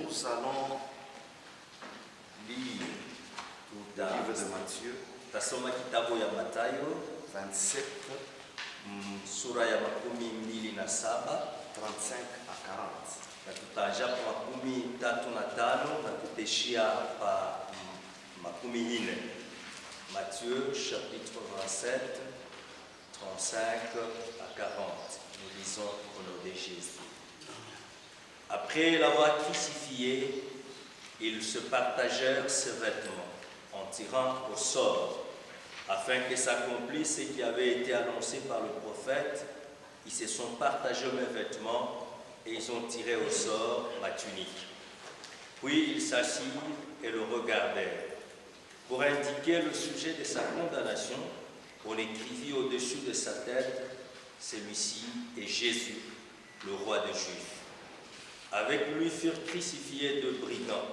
Nous allons lire le livre de Matthieu, tasoma kitabu ya Mathayo 27, sura ya 27 35 à 40. na tutaanza kwa 35 na tuteshia hapa 40. Matthieu chapitre 27 35 à 40. Nous lisons au nom de Jésus. Après l'avoir crucifié, ils se partagèrent ses vêtements en tirant au sort, afin que s'accomplisse ce qui avait été annoncé par le prophète. Ils se sont partagés mes vêtements et ils ont tiré au sort ma tunique. Puis ils s'assirent et le regardèrent. Pour indiquer le sujet de sa condamnation, on écrivit au-dessus de sa tête: celui-ci est Jésus, le roi des Juifs. Avec lui furent crucifiés deux brigands,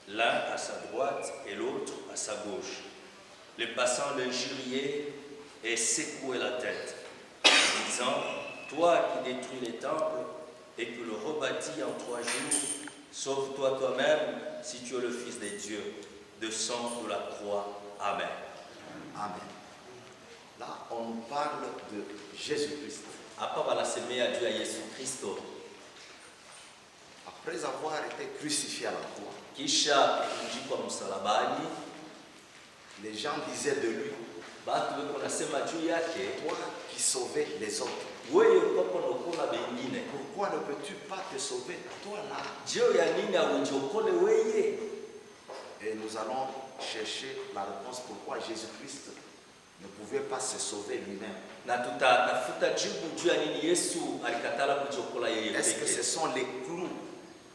l'un à sa droite et l'autre à sa gauche. Les passants l'injuriaient et secouaient la tête, en disant: toi qui détruis les temples et qui le rebâtis en 3 jours, sauve-toi toi-même si tu es le Fils de Dieu. Descends de la croix. Amen. Amen. Là, on nous parle de Jésus-Christ. Hapa wanasemea juu ya Yesu Kristo. Après avoir été crucifié à la croix, Kisha kujikwa msalabani, les gens disaient de lui: batu weko nasema juu yake, toi qui sauvais les autres, wewe uko naokola wengine, pourquoi ne peux-tu pas te sauver toi là? jeu ya nini aujiokole wewe? Et nous allons chercher la réponse pourquoi Jésus-Christ ne pouvait pas se sauver lui-même. Na tutatafuta jibu juu ya nini Yesu alikatala kujiokola yeye Est-ce que pekee. ce sont les clous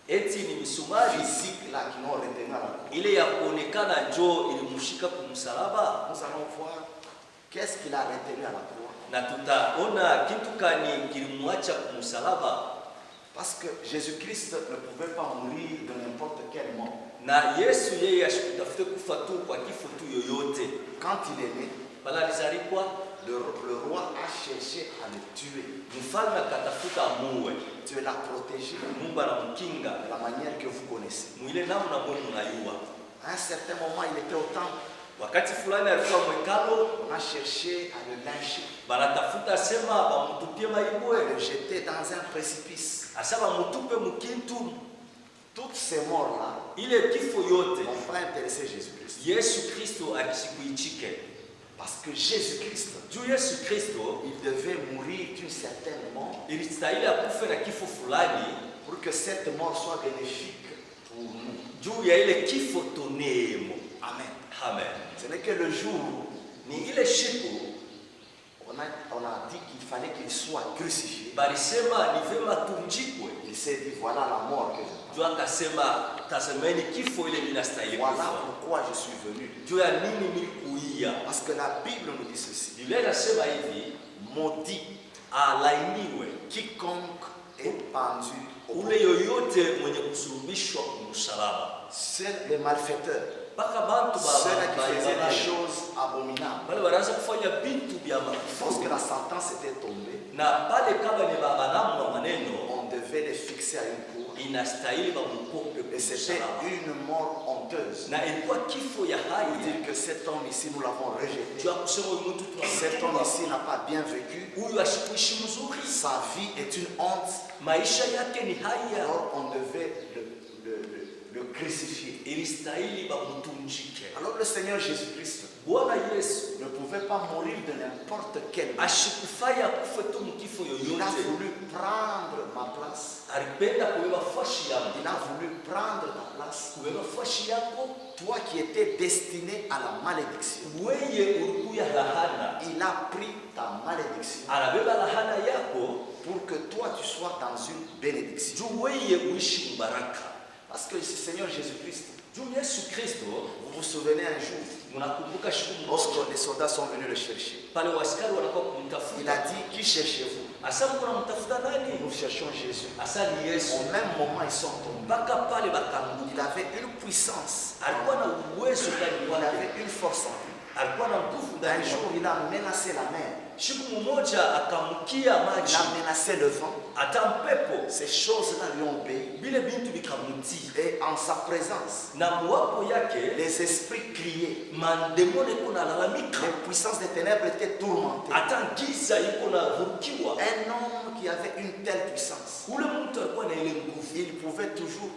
Eti ni misumari physiques là qui l'ont retenu à la croix? ile ya kuonekana njoo ilimshika kumsalaba, Nous allons voir qu'est-ce qu'il a retenu à la croix. na tutaona kitu kani kilimwacha kumsalaba. Parce que Jésus-Christ ne pouvait pas mourir de n'importe quel mort. Na Yesu yeye ashikutafute kufa tu kwa kifo tu yoyote. Quand il est né, Pala alizaliwa, le roi a cherché à le tuer. mfalme akatafuta muwe, Dieu l'a protégé Mungu anamkinga de la manière que vous connaissez. mwile namna mwe mnayua. À un certain moment, il était au temple. Wakati fulani alikuwa mwekalo, On a cherché à le lyncher, banatafuta sema bamutupie à maibwe, le jeter dans un précipice. asa bamutupe mukintu. Toutes ces morts-là Ile kifo yote n'ont pas intéressé Jésus-Christ. Yesu Kristo akisikuichike. Parce que Jésus-Christ, Juu Yesu Kristo il devait mourir d'une certaine mort ilistahili akufe na kifo fulani, pour que cette mort soit bénéfique pour nous. juu ya ile kifo tonemo. Amen. Amen. Ce n'est que le jour Ni ile siku où on a dit qu'il fallait qu'il soit crucifié. balisema ni vema tumjikwe, Il s'est dit, voilà la mort que je juu akasema tazameni kifo ile ninastahili Voilà kufa. pourquoi je suis venu. Juu ya nini nilikuia? Parce que la Bible nous dit ceci. Biblia inasema hivi, Maudit alainiwe quiconque est pendu au ule yoyote mwenye kusulubishwa kumsalaba. C'est les malfaiteurs, Mpaka bantu ceux qui faisaient des ba choses abominables. wale wanaanza kufanya vitu vya Lorsque mafuta, la sentence était tombée, na pale kama ni babanamu wa maneno on devait les fixer à une cour. inastahili bamupope Et c'était kumsalaba, une mort honteuse. na ilikuwa kifo ya Pour haya dire que cet homme ici, nous l'avons rejeté. juu ya kusema huyu mtu Cet homme tunamtupa, ici n'a pas bien vécu. huyu ashikuishi mzuri, Sa vie est une honte. maisha yake ni haya, Alors on devait le crucifier. ilistahili bamutunjike. Alors le Seigneur Jésus-Christ Bwana Yesu ne pouvait pas mourir de n'importe quel mort. ashikufanya kufe tu mkifo Il a yoyote, voulu prendre ma place. alipenda kubeba fashi yangu, Il a voulu prendre ta place. kubeba fashi yako. Toi qui étais destiné à la malédiction, Weye ulikuya lahana, il a pris ta malédiction anabeba lahana yako pour que toi tu sois dans une bénédiction. juu weye uishi mbaraka. Parce que ce Seigneur Jésus-Christ, Juu Yesu Kristo, vous vous souvenez un jour, mnakumbuka siku lorsque moja les soldats sont venus le chercher, pale waskari wanakuwa il a kumtafuta, dit, qui cherchez-vous? asa mko namtafuta nani? Nous cherchons Jésus. Asa ni Yesu. Au même moment, ils sont tombés. Mpaka pale Il bakambuka, avait une puissance, alikuwa na uwezo ndani il mwake, avait une force en lui. alikuwa na nguvu Un ndani jour, mwake. il a menacé la mer, Siku mmoja akamkia il maji, a menacé le vent. hata mpepo. Ces choses-là lui ont obéi. vile bintu vikamutii, Et en sa présence, na mwapo yake les esprits criaient. mandemoni iko nalalamika, Les puissances des ténèbres étaient tourmentées. hata giza iko navurukiwa. Un homme qui avait une telle puissance, Ule mtu alikuwa na ile nguvu, il pouvait toujours,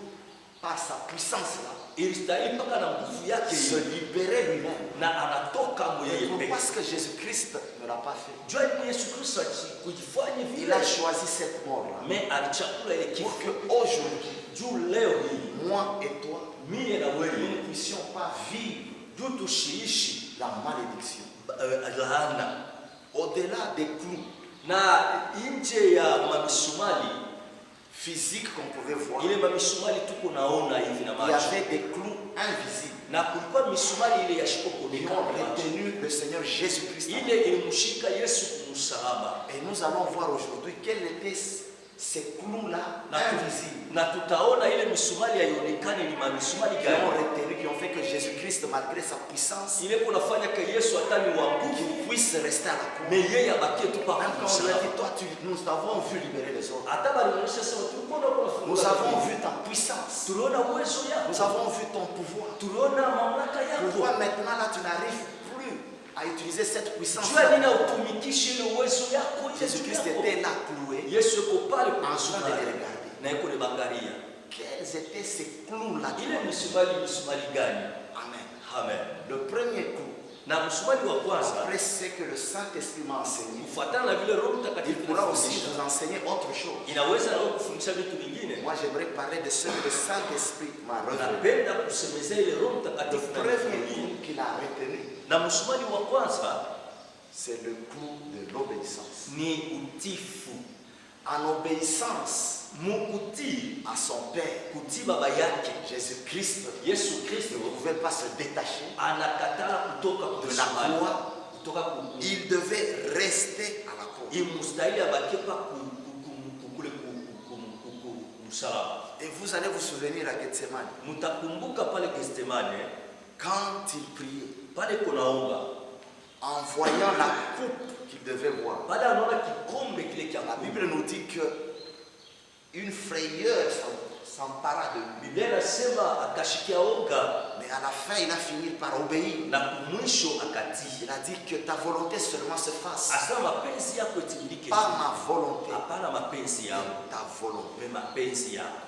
par sa puissance-là, ilistahili mpaka na nguvu yake se libérer lui-même. na anatoka Et mweye pourquoi peke. est-ce que Jésus-Christ ne l'a pas fait? Jua ni Yesu Kristo kujifanya Il vile, a choisi cette mort-là me alichakula ile pour kifo qu'aujourd'hui, juu leo hii moi et toi, mie na nous wewe ne puissions pas vivre juu tushiishi la malédiction. laana Au-delà des clous na nje ya mamisumali physiques qu'on pouvait voir, ile mamisumali tuko naona hivi na il y macho, avait des clous invisibles na kulikuwa misumali ile ya shiko qui kuonekana ont macho, retenu le Seigneur Jésus-Christ. ile ilimshika Yesu kumsalaba, Et nous allons voir aujourd'hui quels étaient ces clous-là na, invisibles na tutaona ile misumali haionekani ni mamisumali qui ont gani retenu, qui ont fait que Jésus-Christ, malgré sa puissance, ile kunafanya ka Yesu hata ni wa nguvu, qu'il puisse rester à la croix. mais yeye abakie tu pa Même quand on lui a kumsalaba. dit, toi, nous t'avons vu libérer les autres. Hata balionyesha sema tulikuwa Nous avons vu ta puissance. tuliona uwezo Nous yako, avons vu ton pouvoir. tuliona mamlaka Pourquoi yako, maintenant là tu n'arrives plus à utiliser cette puissance? jua nini utumikishi ile uwezo yako ile Jésus-Christ yako. était là cloué Yesu yuko pale en train de kumsumali les regarder. na yuko nibangalia Quels étaient ces clous-là? ile misumali gani? Amen. Amen. Le premier clou, Na msumali wa kwanza après ce que le Saint-Esprit m'a enseigné, kufuatana na vile Roho il Mtakatifu pourra aussi anafundisha, vous enseigner autre chose. inaweza na wewe kufundisha vitu vingine. Moi, j'aimerais parler de ce que le Saint-Esprit m'a révélé. Napenda kusemezea ile Roho Le Mtakatifu premier anafundisha. clou qu'il a retenu, Na msumali wa kwanza c'est le clou de l'obéissance. ni utifu. En obéissance Mukutii, à son Père, kutii baba yake Jésus-Christ Yesu ne Kristo pouvait pas se détacher anakatala kutoka de la kumsumali, croix. kutoka Il devait rester à la croix. imustahili abakie pa kule kumsalaba. Et vous allez vous souvenir à Gethsemane, Mtakumbuka pale Getsemane quand il priait, pale kunaomba, en voyant la coupe qu'il devait boire. pale anaona kikombe kile cha La kunywa. Bible nous dit que une frayeur s'empara de lui. Biblia inasema akashikia oga Mais à la fin, il a fini par obéir. na kumwisho akatii. Il a dit que ta volonté seulement se fasse. Asema mapenzi yako itimilike, Pas ma volonté, hapana mapenzi yangu, ta volonté. mais mapenzi yako.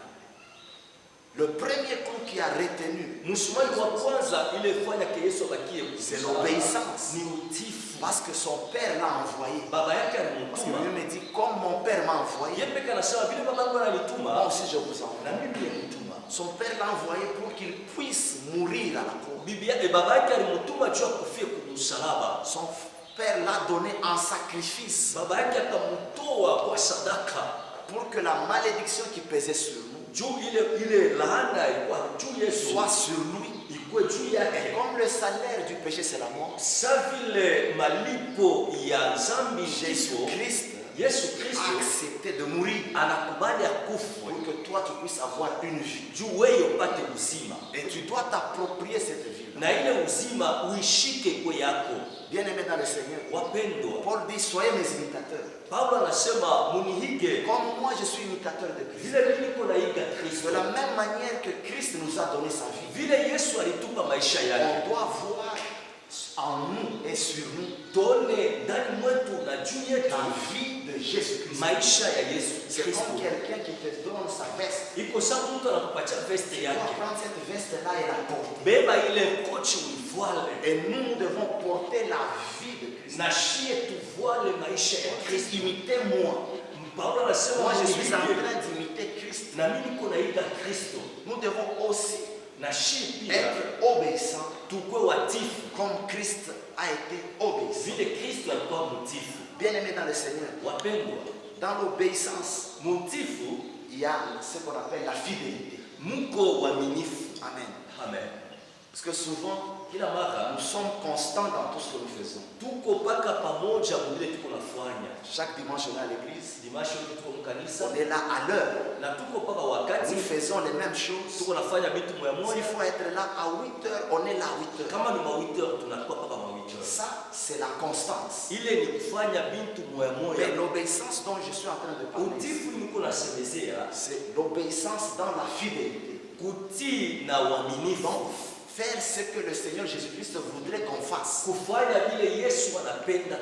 Le premier clou qui a retenu, Msumali wa kwanza ile fanya ke Yesu abakie c'est kumsalaba l'obéissance. ni utifu. Parce que son Père l'a envoyé. Baba yake Parce que lui alimtuma, me dit, comme mon Père m'a envoyé, yeye peke anasema vile baba yangu moi analituma aussi je vous envoie. na mimi nilimtuma. Son Père l'a envoyé pour qu'il puisse mourir à la croix. Baba yake alimtuma juu akufie kumsalaba. Son Père l'a donné en sacrifice Baba yake akamtoa kwa sadaka pour que la malédiction qui pesait sur nous juu ile laana ilikuwa juu Yesu soit sur lui. ikuwe juu Et yake. comme le salaire du péché c'est la mort, Sa vile malipo ya dhambi kifo, Jésus-Christ Yesu a Kristo accepté de mourir anakubali akufwe pour que toi tu puisses avoir une vie. juu wewe upate uzima, Et tu dois t'approprier cette vie. na ile uzima uishike kwe yako. Bien-aimés dans le Seigneur, Wapendwa, Paul dit, soyez mes imitateurs. Paulo anasema munihige Comme moi je suis imitateur de Christ. vile mimi niko naiga Kristo, De la même manière que Christ nous a donné sa vie, vile Yesu alitupa maisha yake, on doit voir en nous et sur nous tuone ndani mwetu na juu yetu la vie de Jésus-Christ. maisha ya Yesu C'est Kristo. comme quelqu'un qui te donne sa veste. Iko sawa mtu anakupatia veste Tu dois yake, prendre cette veste-là et la porter. beba ile kochi uivwale, Et nous devons porter la vie de Christ. na shie tuvoile maisha ya Christ, Kristo. imitez-moi. Paulo anasema Moi je suis en munihige, train d'imiter Christ. na mimi niko naiga Kristo, Nous devons aussi na shie pia être obéissants tukwe watifu comme Christ a été obéissant. vile Kristo alikuwa mtifu. Bien-aimés dans le Seigneur, Wapendwa, dans l'obéissance, mtifu il y a ce qu'on appelle la fidélité. mko waaminifu. Amen. Amen. Parce que souvent, Kila mara nous sommes constants dans tout ce que nous faisons. tuko paka pamoja vile tuko nafanya. Chaque dimanche, on est à l'église. Dimashi yote tuko mkanisa On est là à l'heure. na tuko paka wakati Nous faisons les mêmes choses. tuko nafanya vitu moya S'il moya. faut être là à 8 heures, on est là à 8 heures. Kama ni ma 8 heures tunakuwa paka ma 8 cœur. Ça, c'est la constance. Ile ni kufanya bintu moya Mais moya. l'obéissance dont je suis en train de parler, Utifu niko nasemezea, c'est l'obéissance dans la fidélité. kutii na uaminifu. Donc, faire ce que le Seigneur Jésus-Christ voudrait qu'on fasse. Kufanya vile Yesu anapenda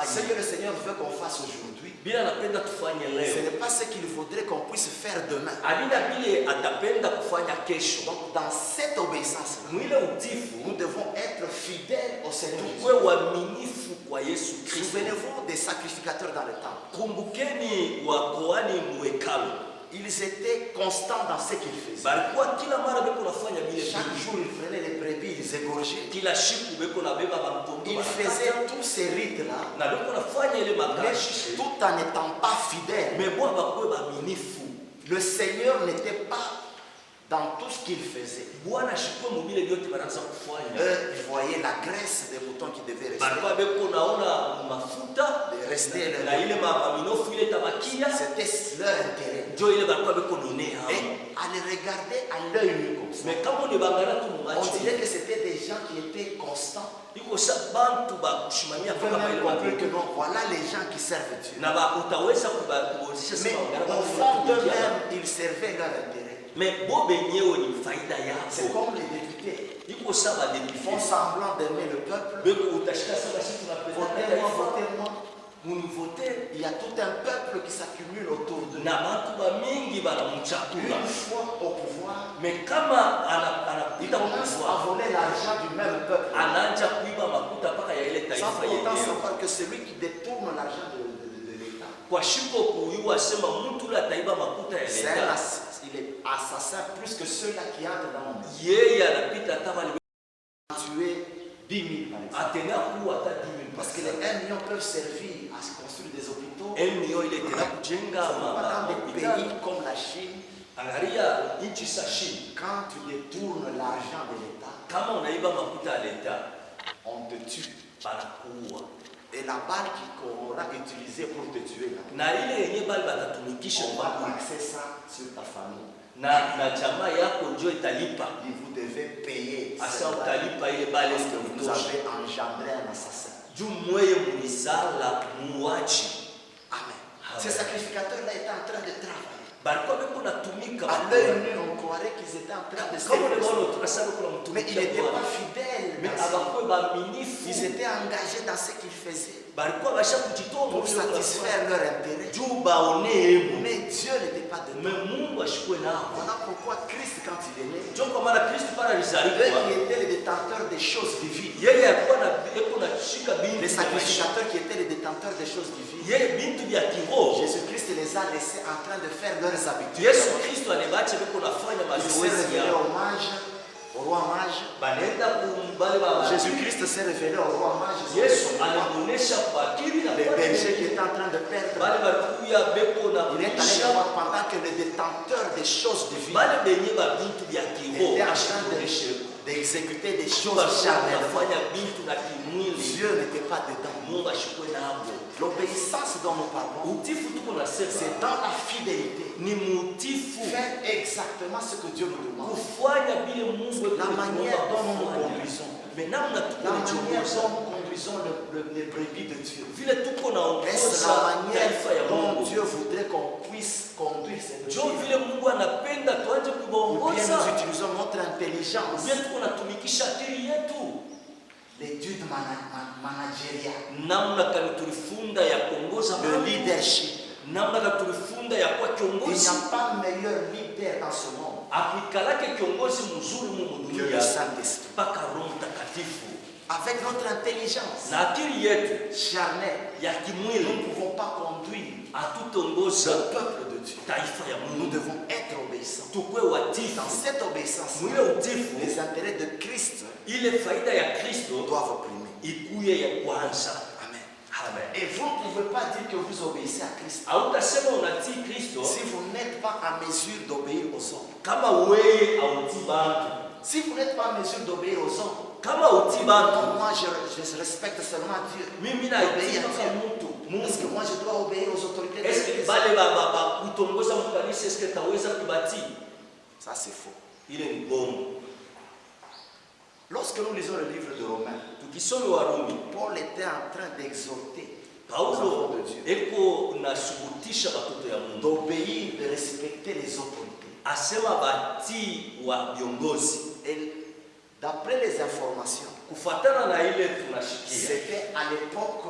Ce que tufanye. le Seigneur veut qu'on fasse aujourd'hui, Bila anapenda tufanye ce leo. n'est pas ce qu'il voudrait qu'on puisse faire demain. Abina vile atapenda kufanya kesho. Donc, dans cette obéissance, Mwile utifu nous devons être fidèles au Seigneur Jésus. tukwe uaminifu kwa Yesu Kristo. Souvenez-vous des sacrificateurs dans le temple. Kumbukeni wakoani mwekalu. Ils étaient constants dans ce qu'ils faisaient. Balikuwa kila mara beko nafanya vile Chaque vile. jour, ils prenaient les brebis, ils égorgeaient. Kila siku beko nabeba bamtondo Ils faisaient tous ces rites-là, na beko nafanya ile mais makashi. tout en n'étant pas fidèles. Mais bwa bakwe baminifu. Le Seigneur n'était pas dans tout ce qu'il faisait. Bwana shikwe mubile vyote banaanza kufanya. Ils voyaient la graisse des moutons qui devaient rester. Balikuwa beko naona mafuta De rester na ile maminofu ile tabakia. C'était leur intérêt. Ndio ile balikuwa beko nonea. Et à les regarder à l'œil nu comme ça, Mais kama ni bangala tu on mumacho. dirait que c'était des gens qui étaient constants. Iko sa bantu ba kushimamia On peut kama même ile conclure que bantu. non, voilà les gens qui servent Dieu. Na ba utaweza kubadilisha Mais sema au fond d'eux-mêmes, ils servaient leur intérêt. Mais bo benyewe ni faida C'est yako. comme les députés. Iko sawa Ils député. font semblant d'aimer le peuple. Beko utashika sasa sisi tunapenda Votez-moi, votez-moi. munivote Il y a tout un peuple qui s'accumule autour de nous. na bantu ba mingi banamuchakula. Une fois au pouvoir, Mais kama ils anapita commencent kwa à voler l'argent du même peuple. anaanza kuiba makuta mpaka ya ile Sans taifa pour autant yenyewe. savoir que celui qui détourne l'argent de l'État, Kwa shiko kuyua sema mtu ule ataiba makuta ya c'est leta. il est assassin plus que ceux-là qui entrent dans mon maison. Yeye anapita hata wale Tuer 10 000 par exemple. atena kuwa hata 10,000 Parce que les 1 million peuvent servir à se construire des hôpitaux. Emio ile tena kujenga Dans des hospitali. pays comme la Chine, Angalia nchi za China. quand tu détournes l'argent de l'État, Kama unaiba makuta ya leta on te tue. banakuua. Et la balle qu'on aura utilisée pour te tuer, là, Na ile yenye bali batatumikisha on va kwa taxer ça sur ta famille. na jamaa yako ndio italipa. Et vous devez payer. Asa cette balle. utalipa ile bali Parce que vous kutosha. avez engendré un assassin. Juu mweye munizala muwachi. Amen. Amen. Ces sacrificateurs-là étaient en train de travailler. Balikuwa beko natumika. À l'œil nu, on croirait qu'ils étaient en train de se Kama servir. unaona tunasema kuna Mais ils mtumikia n'étaient pas Bwana. fidèles. Mais dans ce- abakwe baminifu. Ils étaient engagés dans ce qu'ils faisaient Balikuwa basha kujitoa pour mubile satisfaire leur intérêt. juu baonee. Mais Dieu n'était pas dedans. Mais Mungu ashikwe nao. Voilà pourquoi Christ, quand il est né, Ndio kwa maana Kristo pale eux alizaliwa. qui étaient les détenteurs des choses divines, Yeye alikuwa na eko na shika binti. les sacrificateurs qui étaient les détenteurs des choses divines, Yeye bintu vya kiroho. Jésus-Christ les a laissés en train de faire leurs habitudes. Yesu Kristo alibacha beko nafanya Il s'est mazoezi révélé yao. au mage, au roi mage. Banaenda kumbali ba Jésus-Christ s'est révélé au roi mage. Yesu alimuonesha kwa akili na Les kwa bergers qui nini. étaient en train de perdre. Bale balikuya beko na Il est allé kuisha. voir pendant que le détenteur des choses divines Bale benye ba bintu vya kiroho. était en train d'exécuter des choses Bale charnelles. nafanya bintu na kimwili. Dieu n'était pas dedans. Mungu ashikwe nabo. L'obéissance dont nous parlons, Utifu tuko nasema c'est dans la fidélité. ni mutifu. Faire exactement ce que Dieu nous demande. Kufanya vile Mungu La manière dont nous nous kufanya. conduisons. Mais namna La tuko manière nachongoza. dont nous conduisons les brebis de Dieu. Vile tuko Est-ce naongoza la manière taifa ya dont Mungu. Dieu voudrait qu'on puisse conduire ces Jo brebis? vile Mungu anapenda tuanze Ou bien kubaongoza. nous utilisons notre intelligence, Vile tuko natumikisha akili yetu. l'étude managériale, Namna kani tulifunda ya kuongoza le mambo. leadership. Namna kani tulifunda ya kuwa Il n'y kiongozi. a pas meilleur leader dans ce monde Akikalake kiongozi mzuri mu que le dunia Saint-Esprit. mpaka Roho Mtakatifu. Avec notre intelligence Na akili yetu charnelle, ya nous kimwili ne pouvons pas conduire hatutongoza le peuple de Dieu. taifa ya Nous Mungu. devons être obéissants. Tukwe watifu. Dans cette obéissance, Mwile utifu les intérêts de Christ ile faida ya Kristo doivent primer. ikuye ya kwanza. Amen. Amen. Et vous ne pouvez pas dire que vous obéissez à Christ Hautasema unatii Kristo si vous n'êtes pas en mesure d'obéir aux hommes. kama wewe hautii bantu. Si vous n'êtes pas en mesure d'obéir aux hommes, Kama hautii bantu, donc moi je respecte seulement Dieu. mimi Obéir naitii à kama Dieu. mtu. Est-ce que Mungu. moi je dois obéir aux autorités de Est-ce que l'Église? bale ba kutongoza mkanisa est-ce que taweza kubatii? Ça c'est faux. Ile ni bongo. Lorsque nous lisons le livre de Romains, Tukisoma Warumi, Paul était en train d'exhorter les Paulo enfants de Dieu eko nashurutisha watoto ya Mungu, d'obéir, de respecter les autorités. asema batii wa viongozi. Et d'après les informations, Kufuatana na ile tunashikia, c'était à l'époque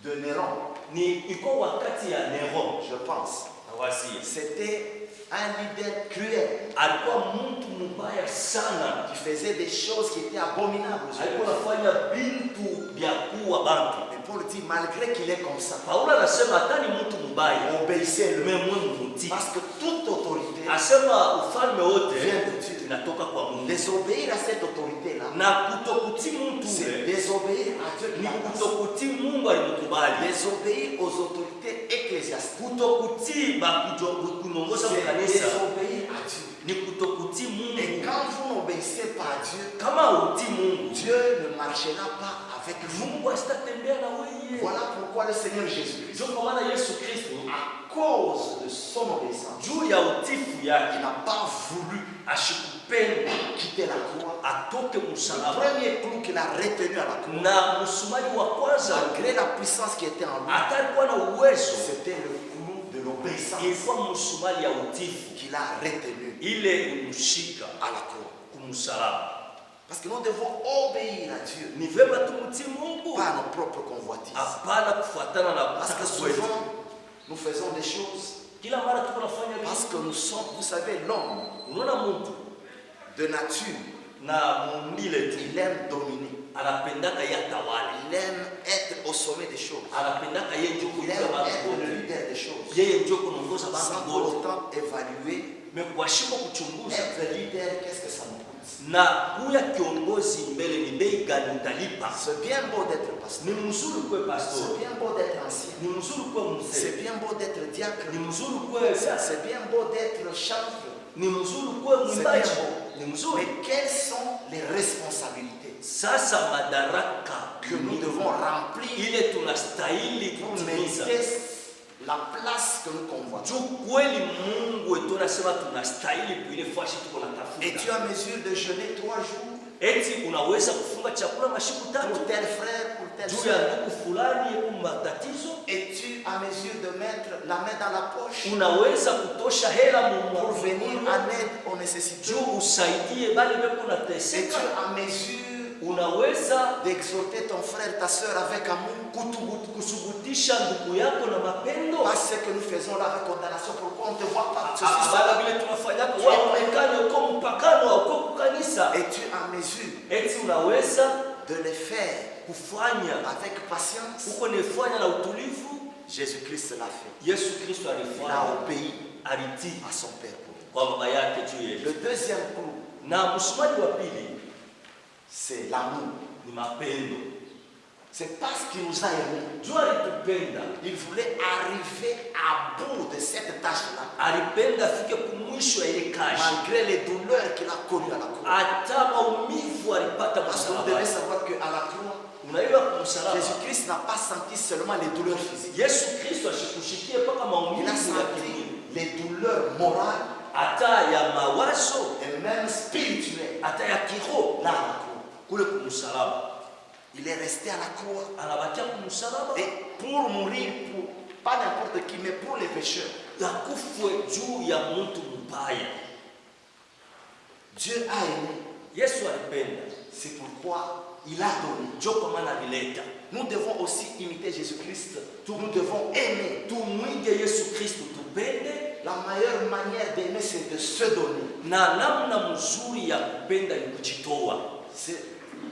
de Néron, ni iko wakati ya Nero, je pense. awasi C'était un leader cruel alikuwa mtu mbaya sana, qui faisait des choses qui étaient abominables aux yeux de alikuwa Dieu. anafanya bintu vya kuwa bantu. Et Paul dit, malgré qu'il est comme ça, Paulo anasema hata ni mtu mbaya, obéissez-le. umemwe mumutii. Parce que toute autorité Asema ufalme wote vient de Dieu. inatoka kwa Mungu, Désobéir à cette autorité-là, na kutokutii mtu c'est ule désobéir à Dieu qui ni l'a placé. kutokutii Mungu alimkubali. Désobéir aux autorités ecclésiastiques, Kutokutii kunongoza c'est kanisa désobéir à Dieu. ni kutokutii Et Mungu. quand vous n'obéissez pas à Dieu, Kama utii Mungu, Dieu ne marchera pas avec vous. Mungu asitatembea na wewe. Voilà pourquoi le Seigneur Jésus-Christ, Ndio kwa maana Yesu Kristo à cause de son obéissance, juu ya utifu il yake n'a pas voulu ashikupenda quitter la croix. atoke Le msalaba, premier clou qu'il a retenu à la croix, na msumari wa kwanza malgré la puissance qui était en lui, hata alikuwa na uwezo, c'était le clou de l'obéissance ilikuwa msumari ya utifu qu'il a retenu ile imshika à la croix. kumsalaba. Parce que nous devons obéir à Dieu, Ni vema tumtii Mungu, pas à nos propres convoitises. hapana kufuatana na Parce que kutaka kwetu. souvent, nous faisons des choses Kila mara tuko nafanya parce vitu, que nous sommes, vous savez, l'homme unaona mtu de nature, na mumbile tu il aime dominer. anapendaka yeye atawale, Il aime être au sommet des choses. anapendaka yeye ndio Il kuiga aime watu être le wote, leader des choses. yeye ndio kuongoza Sans watu pour wote. autant évaluer, Mekuashika kuchunguza être leader, qu'est-ce que ça nous coûte? na kuya kiongozi mbele ni bei gani utalipa. C'est bien beau d'être pasteur. Ni mzuri kuwe C'est pastor, bien beau d'être ancien. ni mzuri kuwe C'est mzee, bien beau d'être diacre. ni mzuri kuwe sasa, C'est bien beau d'être chantre. ni mzuri kuwe mwimbaji, ni mzuri. Mais quelles sont les responsabilités Sasa madaraka que nous devons remplir ile tunastahili pour kutimiza mériter la place que nous convoitons? juu kweli Mungu wetu anasema tunastahili kuile fashi tuko Es-tu natafuta. en mesure de jeûner 3 jours Eti unaweza kufunga chakula mashiku tatu pour tel frère, pour tel juu ya soeur? ndugu fulani yeku matatizo? Es-tu en mesure de mettre la main dans la poche Unaweza kutosha hela pour venir mumwa en aide aux nécessiteux? juu usaidie bali beku Es-tu nateseka? en mesure Unaweza d'exhorter ton frère, ta soeur avec amour? kusubutisha ndugu yako na mapendo? Pas ce que nous faisons là avec condamnation. Pourquoi on ne te voit pas? Ceci, Abala cela. vile tunafanyaka waonekane uko mpakano au uko kanisa. Es-tu en mesure Eti unaweza de le faire kufanya avec patience? uko nifanya na utulivu? Jésus-Christ l'a fait. Yesu Kristo Il a alifanya, obéi alitii à son Père pour nous. kwa baba yake juu yetu. Le deuxième clou, Na msumari wa pili c'est l'amour. ni mapendo. C'est parce qu'il nous a aimés. Juu alitupenda, Il voulait arriver à bout de cette tâche-là, alipenda afike kumwisho ya ile kazi, malgré les douleurs qu'il a connues à la croix. hata maumivu alipata Parce que vous devez msalaba. savoir qu'à la croix, Unaiwa kumsalaba, Jésus-Christ n'a pas senti seulement les douleurs physiques. Yesu Kristo ashikushikie mpaka Il a maumivu ya senti kimwili, les douleurs morales hata ya mawazo, et même spirituelles hata ya kiroho. là à la croix. Kule kumsalaba, Il est resté à la croix. anabakia kumsalaba Et pour mourir, pour, pas n'importe qui, mais pour les pécheurs. yakufwe juu ya mtu mbaya. Dieu a aimé. Yesu alipenda, C'est pourquoi il a donné. ndio kwa maana alileta. Nous devons aussi imiter Jésus-Christ. Nous devons aimer. Tumwige Yesu Kristo, tupende, La meilleure manière d'aimer, c'est de se donner. na namna mzuri ya kupenda ni kujitoa, C'est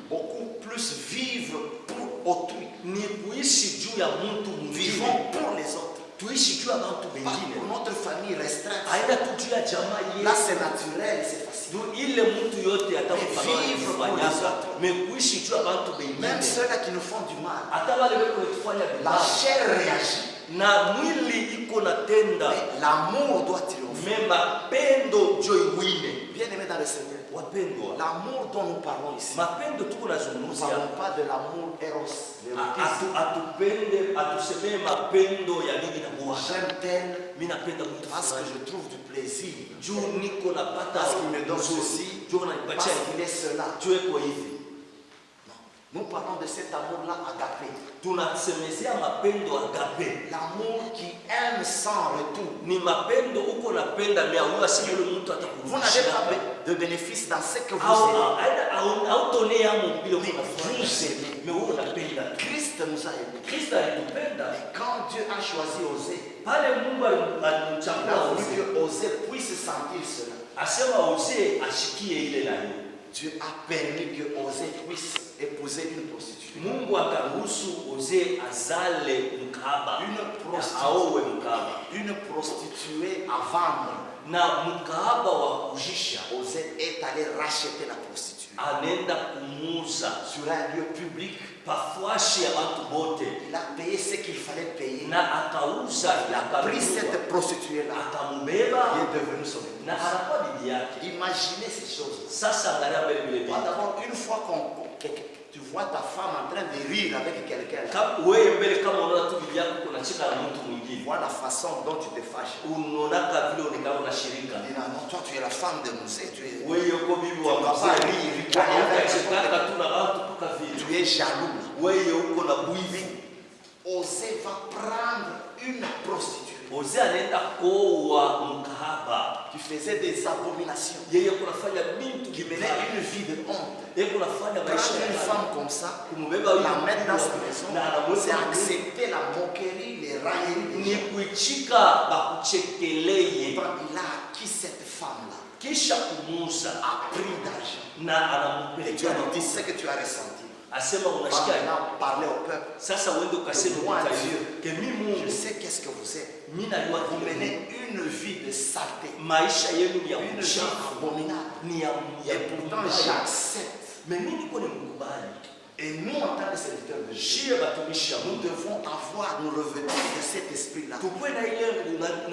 beaucoup plus vivre pour autrui. ni kuishi juu ya mtu mwingine, Vivons pour les autres. tuishi juu ya watu Pas wengine, pour notre famille restreinte. haina tu juu ya jamaa Là, yetu. c'est naturel, c'est facile. Du ile mtu yote Vivre pour les atakufanyaka autres. mekuishi juu ya watu Même wengine, ceux-là qui nous font du mal. hata wale weko kufanya La vibaya, chair réagit. na mwili iko na tenda Mais l'amour doit triompher. mema, pendo jo iwine. Bien Bien-aimés dans le Seigneur, wapendwa, l'amour dont nous parlons ici, mapendo tuko nous ne nazungumzia parlons pas de l'amour Eros, l'érotisme. atupende, atusemee mapendo ya bibi na bwana. J'aime tel Mimi napenda mtu parce que fulani je trouve du plaisir, juu niko napata parce qu'il me donne uzuri, ceci, juu parce ananipatia qu'il est cela. juu eko hivi. Nous parlons de cet amour-là agapé. Tunasemezea mapendo agape, L'amour qui aime sans retour. ni mapendo uko napenda mia huyo si yule mtu Vous n'avez pas atakurudishia de bénéfice dans ce que vous aimez. autonea mbilo Mais vous aimez. mais wewe unapenda. Christ nous a aimés. Kristo alitupenda Quand Dieu a choisi Osée, pale Mungu il a alimchagua voulu Osee, que Osée puisse sentir cela. asema Osee ashikie ile nayo. Dieu a permis que Osée puisse épouser une prostituée. Mungu akaruhusu Osee azale mkahaba, Une na prostituée. aowe mkahaba, Une prostituée à vendre. na mkahaba wa kujisha Osée est allé racheter la prostituée anaenda kumuuza sur un lieu public. pafuashi ya watu bote, Il a payé ce qu'il fallait payer. na akauza, Il a pris cette prostituée-là. akamubeba Il est devenu son épouse. na anakuwa bibi yake. Imaginez ces choses. Sasa angalia mbele vile Moi, vile, d'abord, une fois que tu vois ta femme en train de rire avec quelqu'un, wewe mbele kama unaona tu bibi yako kuna chika na mtu tu mwingine, vois la façon dont tu te fâches. unaonaka vile unakaa unashirika Tu dis, non, toi, tu es la femme de Mosée, tu es, wewe uko bibi wa mzee, unacheka tu na watu kuka vile, tu es jaloux. wewe uko na bwivi. Osée va prendre une prostituée Osee anaenda kuoa mkahaba, qui faisait des abominations, yeye kunafanya bintu qui menait une vie de honte. yeye kunafanya maisha Prendre une ya femme comme ça, kumubeba la mettre dans sa maison, na c'est anamweka accepter la moquerie, les railleries des ni gens. kuichika bakuchekeleye, Quand il a acquis cette femme-là, kisha kumuuza a pris d'argent. na Et tu as anampeleka dit ce que tu as ressenti. asema Va unashikia maintenant parler au peuple. sasa, uende ukasema Moi, kwa Dieu, ke mimi Je Mungu sais qu'est-ce que vous êtes. mimi najua Vous kile menez une vie de saleté, maisha yenu ni ya une vie uchafu, abominable. ni ya Et pourtant, mbaya. j'accepte. Mais mimi niko nimkubali. Et nous, en tant que serviteurs de Dieu, Shie batumishi ya nous Mungu devons avoir, nous revêtir de cet esprit-là. tukue na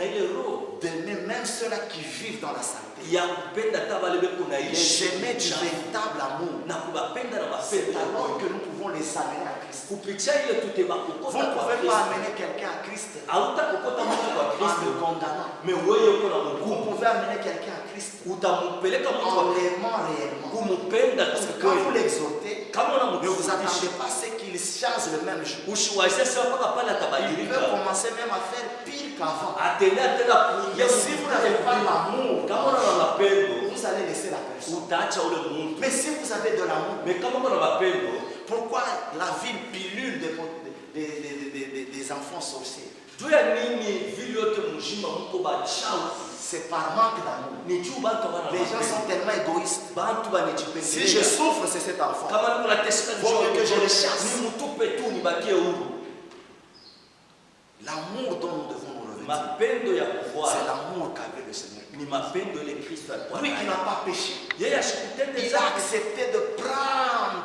ile roho D'aimer même ceux-là qui vivent dans la saleté. ya kupenda hata wale beko Les naishi aimer du véritable amour. na kubapenda na C'est mapendo ya alors kweli. que nous pouvons les amener à Christ. Kupitia ile Vous tutebakokota ne kwa pouvez Kristo. pas amener quelqu'un à Christ Hautakokota mtu kwa en Kristo, le condamnant. mais wewe uko na Vous mkuu, pouvez amener quelqu'un à Christ utampeleka mtu en kwa l'aimant réellement. kumpenda Parce que quand vous kweli. l'exhortez, Kama ne vous unamfundisha attendez pas à ce qu'il change le même jour. usiwaze sasa mpaka pale Il peut atabadilika, commencer même à faire pire qu'avant. atendea tena kuingia. Mais si vous n'avez pas l'amour, Kama una mapendo vous allez laisser la personne. utaacha ule mtu, Mais si vous avez de l'amour, mais kama una mapendo, pourquoi la ville pilule des enfants sorciers? juu ya nini vile yote mjima mko bachawi? C'est par manque d'amour. Ni juu bantu wana Les gens sont tellement égoïstes. bantu banijipendelea. Si je souffre, c'est cet enfant. Kama niko nateseka Faut njoo que je le chasse. ni mtupe tu nibakie huru. L'amour dont nous devons nous revêtir, Mapendo ya c'est kufuata l'amour qu'avait le Seigneur. ni mapendo ile Kristo alikuwa Lui qui nayo. n'a pas péché, Yeye ashikutende il a dhambi, accepté de prendre.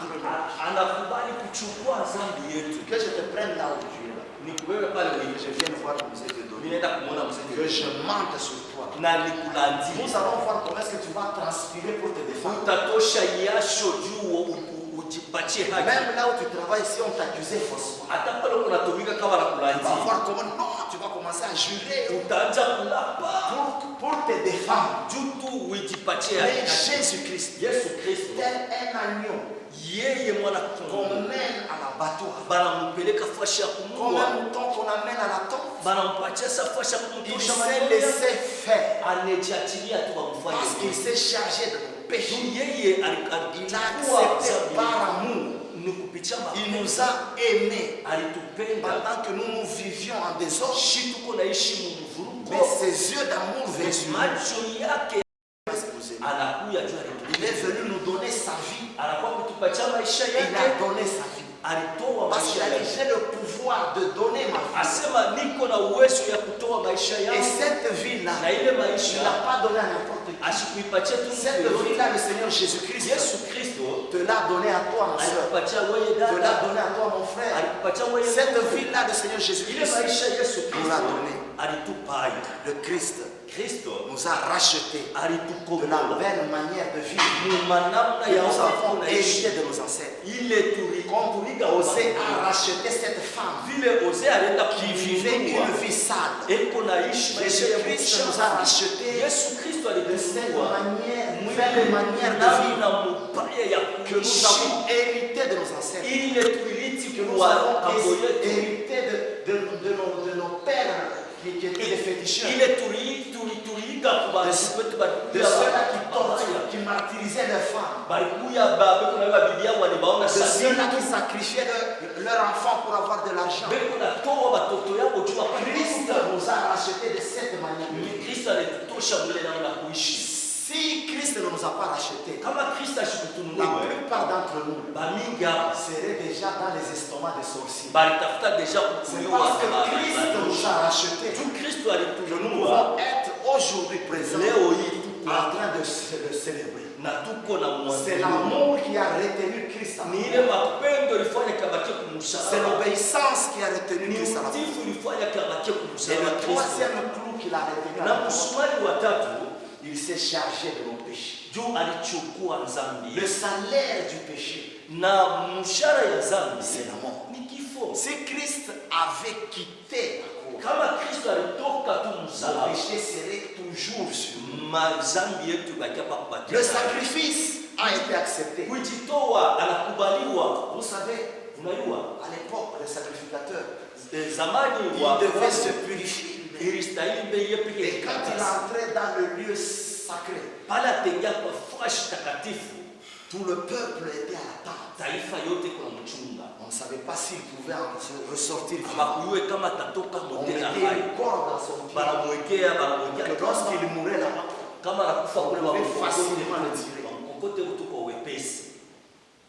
anakubali kuchukua dhambi yetu. Que je te prenne là où tu es là. Ni wewe pale Que wewe, je vienne voir le musée de mimi Dori. naenda kumuona mzee Que je mente sur toi. na nikulanzi. Nous allons voir comment est-ce que tu vas transpirer pour te défendre. Utatosha yasho juu ujipatie haki. Même là où tu travailles, si on t'accusait faussement, Hata pale unatumika kama tu vas nakulanzi, voir comment non, tu vas commencer à jurer utaanza kulapa pour te défendre. juu tu ujipatie Mais haki. Jésus-Christ, Yesu Kristo tel un agneau yeye mwana qu'on kondoo mène à l'abattoir, banampeleka fashi ya comme kumua, un mouton qu'on amène à la tombe, banampatia sa fashi ya il kumtosha s'est manyoya, laissé faire anajiachilia tu parce qu'il bamfanye. s'est chargé de nos péchés. Yeye Il a alichukua accepté par amour. ni kupitia Il nous mapenzi, a aimés alitupenda pendant que nous vivions en désordre. shi tuko naishi Mais mvurugo, ses yeux d'amour vers nous, macho yake nous. anakuya juu Il est venu nous donner sa vie. anakuwa kutupatia maisha Il a yake, donné sa vie. alitoa Parce qu'il maisha a dit, yake, j'ai le pouvoir de donner ma vie. asema niko na uwezo ya kutoa maisha Et yangu, cette vie-là, na ile il ne maisha l'a pas donnée à n'importe qui. asikuipatia tu Cette mtu yoyote. vie-là, le Seigneur Jésus-Christ Yesu Kristo te l'a donnée à toi, ma soeur. alikupatia wewe Te l'a dada, donnée à toi, mon frère. alikupatia wewe Cette ndugu. vie-là, le Seigneur Ile Jésus-Christ maisha Yesu nous l'a Kristo donnée. alitupa. Le Christ Kristo nous a rachetés de la alitukombola belle manière de vivre mumanamna que ya nous avons tunaishi hérité de nos ancêtres. ile turiga Osée a racheté cette femme vile Osea alienda qui vivait kuinunua une vie sale. eko naishi maisha ya Jésus-Christ nous a rachetés Yesu Kristo de cette alitununua belle manière de vivre namna mubaya ya que nous kuishi avons hérité de nos ancêtres. ile tuiliti Que nous kwa avons kambo yetu hérité de nos pères qui étaient des féticheurs. ile tuliiga kwa De wetu de ceux-là qui torturaient, qui martyrisaient leurs femmes. balikuya babe kuna bibi yangu alibaona De sasa ceux-là qui sacrifiaient leurs enfants pour avoir de l'argent. beko na toa watoto yako jua Christ nous a rachetés de cette manière. Kristo alitutosha mule namna kuishi. Si Christ ne nous a pas rachetés, Kama Kristo la ashikutununua plupart d'entre nous bamingi hapa seraient déjà dans les estomacs des sorciers. balitafuta deja C'est kukuliwa parce que Christ nous a rachetés tu Kristo que nous alitununua pouvons être aujourd'hui présents leo hii en train de le célébrer. na tuko na C'est mwanzo l'amour qui a retenu Christ à la ni croix. ile mapendo ilifanya kabakia C'est kumsalaba l'obéissance qui a retenu ni Christ à la croix. utifu ilifanya kabakia Et kumsalaba le Kristo troisième clou qu'il a retenu à na la croix, msumari wa tatu il s'est chargé de nos péchés. juu alichukua dhambi Le salaire du péché, na mshahara ya dhambi c'est la mort. ni kifo. Si Christ avait quitté la croix, Kama Kristo alitoka tu le msalaba péché serait toujours sur nous. mazambi yetu bakia pa kupatia Le sacrifice a été accepté. kujitoa anakubaliwa. Vous savez, Unajua à l'époque, les sacrificateurs, zamani ils devaient se purifier. ilistahili mbele Et peke quand il entrait dans le lieu sacré, pale atengea kwa fresh takatifu, tout le peuple était à l'attente. taifa yote kuna mchunga On ne savait pas s'il pouvait en ressortir vivant. amakuyue kama atatoka On motena mettait hai une corde dans son pied. banamwekea Que lorsqu'il mourait là-bas, kama anakufa kule on pouvait facilement le tirer. wakokote kutuko wepesi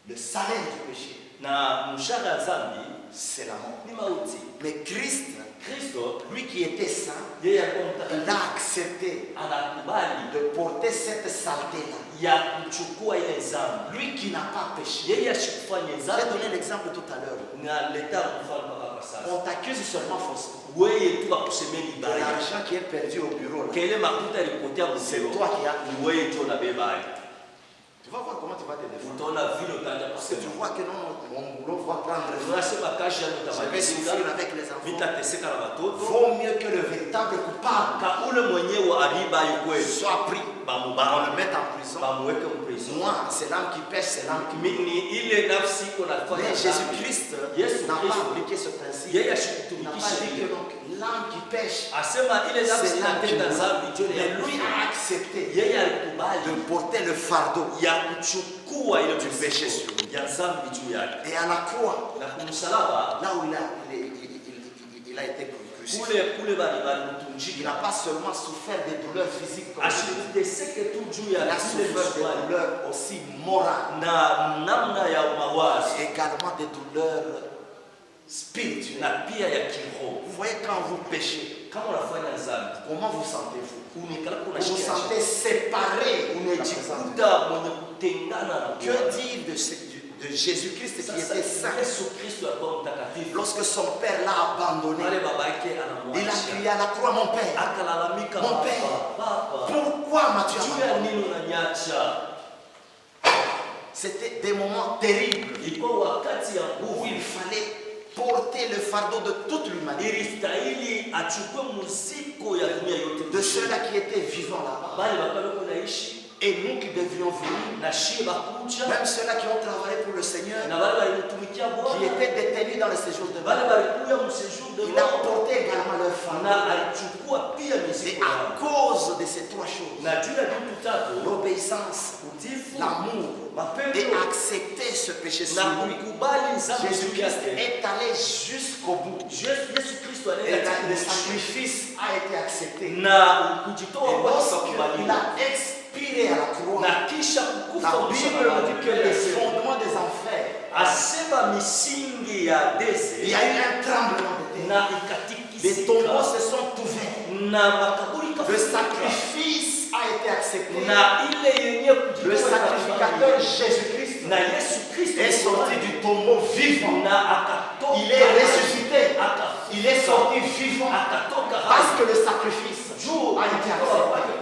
Le salaire du péché, na mshahara ya dhambi c'est la mort. ni mauti. Mais Christ, Kristo lui qui était saint, yeye alikuwa il mtakatifu, a accepté anakubali de porter cette saleté-là. ya kuchukua ile dhambi. Lui qui n'a pas péché. Yeye ashikufanya J'ai dhambi donné l'exemple tout à l'heure. na leta mfano mpaka kwa sasa. On t'accuse seulement faussement. Wewe tu akusemeni De baya. l'argent qui est perdu au bureau, là, Kele makuta alipotea c'est mzee. toi qui as. Ni wewe ndio unabeba hayo. Tu vas voir comment tu vas te défendre. Utaona vile utaanza Parce que tu kusema. vois que non, mon boulot va prendre fin. Unasema kazi yangu Je vais souffrir itabadilika. avec les enfants. Vitateseka na watoto. Vaut mieux que le véritable coupable Ka ule mwenyewe aliba yukweli. soit pris, on Bamubana. le met en prison. Bamuweke mprison. Moi, c'est l'âme qui pêche, c'est l'âme qui Ni ile nafsi iko nafanya Mais dhambi. Jésus-Christ Yesu n'a pas Kristo appliqué ce principe. yeye Il n'a ashikutumikisha pas dit que hiyo. donc l'âme qui pêche, Asema ile nafsi c'est l'âme qui inatenda dhambi ndio mourra. ya Mais lui kufa. a accepté Yeye alikubali de porter le fardeau ya kuchukua ile du péché sur lui. ya dhambi juu yake. Et à la croix, Na kumsalaba là où il a été crucifié, kule bali il mtunjika. n'a pas seulement souffert des douleurs physiques, comme Ashiteseke tu juu il ya a zile souffert des misumari douleurs aussi morales, na namna ya mawazo et également des douleurs spirituelles. na pia ya kiroho. Vous voyez, quand vous péchez, Kama unafanya dhambi, comment vous sentez-vous? unikala kuna Vous vous shida. sentez séparé de la présence de Dieu. Unajikuta mwenye kutengana na Que dire de Jésus-Christ qui était saint? Yesu Kristo alikuwa mtakatifu. Lorsque son père l'a abandonné, Pale baba yake il a anamwacha. crié à la croix, mon père, Akalalamika, Mon père. baba, pourquoi m'as-tu juu ya abandonné? nini unaniacha? C'était des moments terribles Ilikuwa wakati ya où nguvu. il fallait porter le fardeau de toute l'humanité, Ilistahili achukue mzigo ya dunia yote. de ceux-là qui étaient vivants là-bas, Bali bakalo naishi et nous qui devrions venir, na shie bakuja même ceux-là qui ont travaillé pour le Seigneur, na wale walimtumikia qui Bwana, étaient détenus dans le séjour de wale mort. walikuja msejour de Il a mort porté également leur fardeau. na alichukua pia Et mizigo à yao. cause de ces trois choses, Na juu ya vitu tatu, l'obéissance, utifu, l'amour et mapendo accepter ce péché sur na lui, kukubali dhambi juu Jésus-Christ yake. est allé jusqu'au bout. Yesu Kristo Et anaenda le katika sacrifice a été accepté. na kujitoa Et kwa lorsqu'il kukubaliwa. a expiré à la croix, Na kisha kukufa la Bible nous dit que les msalabani, fondements des enfers, asema misingi ya il dese y a eu un tremblement de terre. na Les ikatikisika tombeaux se sont ouverts. na makaburi Le kafufuka. sacrifice a été accepté. Na ile yenye Le sacrificateur Jésus-Christ na Yesu Kristo est sorti du tombeau vivant. na akatoka Il est ressuscité. akafufuka Il est sorti vivant parce que le sacrifice a été accepté.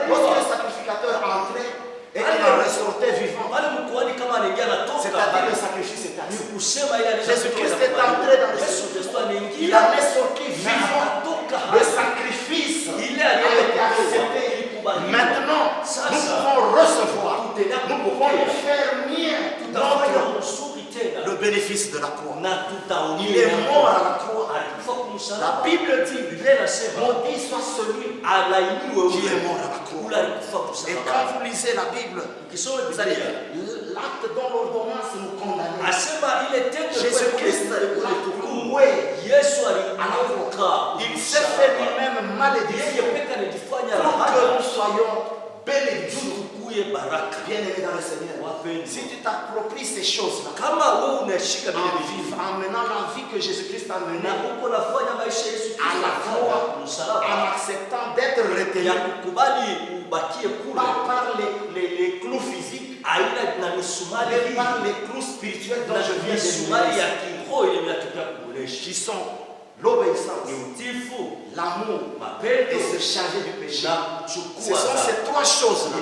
Lorsque le sacrificateur entrait et il en ressortait vivant, c'est-à-dire le sacrifice était accepté. Jésus-Christ est entré dans le sacrifice. Il en est sorti vivant. Le sacrifice a été accepté. Maintenant, nous pouvons recevoir, nous pouvons faire mien le bénéfice de la croix. Il est mort à la croix. La Bible dit, maudit soit celui qui est mort à la croix. Et quand vous lisez la Bible, vous allez dire, l'acte dont l'ordonnance nous condamnait, Jésus-Christ l'a loué à la croix. Il s'est fait lui-même malédiction pour que nous soyons bénédictions. Bien-aimé dans le Seigneur, si tu t'appropries ces choses-là, en menant la vie que Jésus-Christ a menée à la croix, en acceptant d'être retenu, pas par les clous physiques, mais par les clous spirituels dont je viens de qui sont l'obéissance, l'amour et se charger du péché. Ce sont ces trois choses-là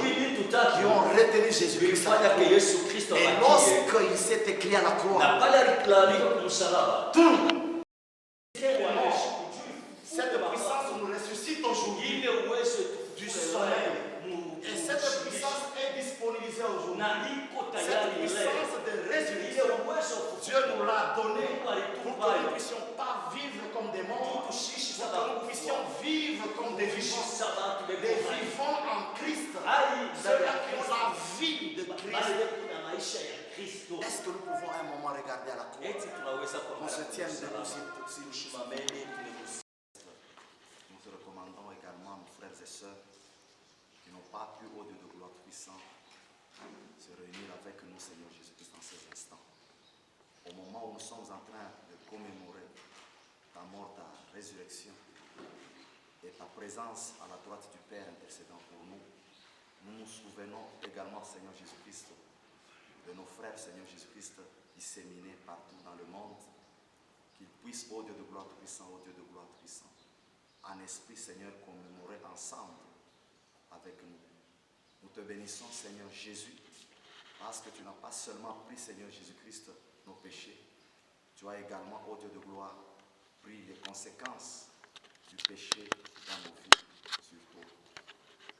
qui ont retenu Jésus-Christ. Et lorsqu'il s'est écrit à la croix, tout cette puissance nous ressuscite aujourd'hui du sommeil. Et cette puissance est disponibilisée aujourd'hui. Cette puissance de résurrection, Dieu nous l'a donnée pour que nous ne puissions pas vivre comme des morts, pour que nous puissions vivre comme des vivants. Des vivants en Christ, ceux-là qui ont la vie de Christ. Est-ce que nous pouvons à un moment regarder à la croix? On se tient debout si nous te recommandons également, nos frères et sœurs, qui n'ont pas pu, au Dieu de gloire puissant, se réunir avec nous, Seigneur Jésus-Christ, dans ces instants. Au moment où nous sommes en train de commémorer ta mort, ta résurrection et ta présence à la droite du Père intercédant pour nous, nous nous souvenons également, Seigneur Jésus-Christ, de nos frères, Seigneur Jésus-Christ, disséminés partout dans le monde, qu'ils puissent, ô Dieu de gloire puissant, ô Dieu de gloire puissant, en esprit, Seigneur, commémorer ensemble avec nous. Nous te bénissons, Seigneur Jésus, parce que tu n'as pas seulement pris, Seigneur Jésus-Christ, nos péchés, tu as également, ô Dieu de gloire, pris les conséquences du péché dans nos vies, surtout.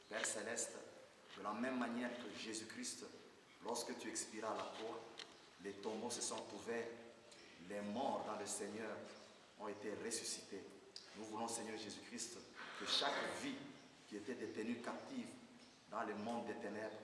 Père Céleste, de la même manière que Jésus-Christ, lorsque tu expiras à la croix, les tombeaux se sont ouverts, les morts dans le Seigneur ont été ressuscités. Nous voulons, Seigneur Jésus-Christ, que chaque vie qui était détenue captive dans le monde des ténèbres